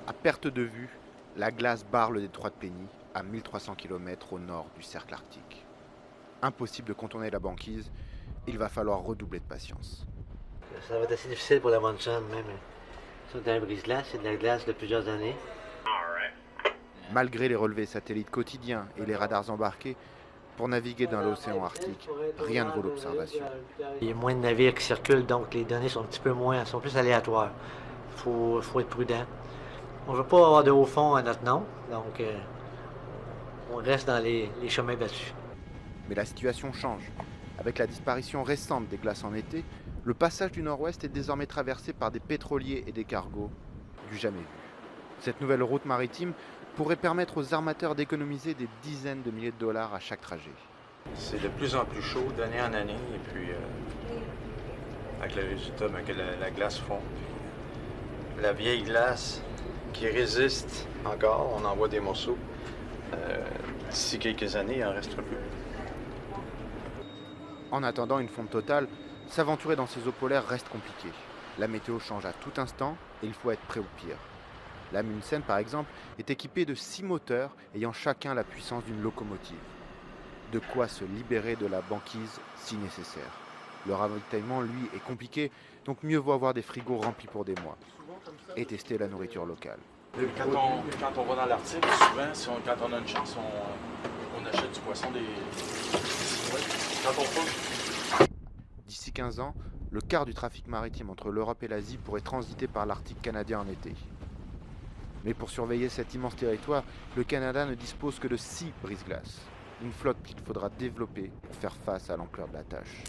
À perte de vue, la glace barre le détroit de Penny, à 1300 km au nord du cercle arctique. Impossible de contourner la banquise, il va falloir redoubler de patience. Ça va être assez difficile pour la Munson, même. Ça, c'est un brise-glace, c'est de la glace de plusieurs années. Malgré les relevés satellites quotidiens et les radars embarqués, pour naviguer dans l'océan Arctique, rien ne vaut l'observation. Il y a moins de navires qui circulent, donc les données sont un petit peu moins, sont plus aléatoires. Faut être prudent. On ne veut pas avoir de haut fond à notre nom, donc on reste dans les chemins battus. Mais la situation change. Avec la disparition récente des glaces en été, le passage du nord-ouest est désormais traversé par des pétroliers et des cargos du jamais vu. Cette nouvelle route maritime pourrait permettre aux armateurs d'économiser des dizaines de milliers de dollars à chaque trajet. C'est de plus en plus chaud d'année en année, et puis avec le résultat que la glace fond. La vieille glace qui résiste encore, on en voit des morceaux. D'ici quelques années, il en restera plus. En attendant une fonte totale, s'aventurer dans ces eaux polaires reste compliqué. La météo change à tout instant et il faut être prêt au pire. La Munsen, par exemple, est équipée de 6 moteurs ayant chacun la puissance d'une locomotive. De quoi se libérer de la banquise si nécessaire. Le ravitaillement, lui, est compliqué, donc mieux vaut avoir des frigos remplis pour des mois. Et tester la nourriture locale. Quand on va dans l'Arctique, souvent, quand on a une chance, on achète du poisson des... Ouais, quand on peut. D'ici 15 ans, le quart du trafic maritime entre l'Europe et l'Asie pourrait transiter par l'Arctique canadien en été. Mais pour surveiller cet immense territoire, le Canada ne dispose que de 6 brise-glaces. Une flotte qu'il faudra développer pour faire face à l'ampleur de la tâche.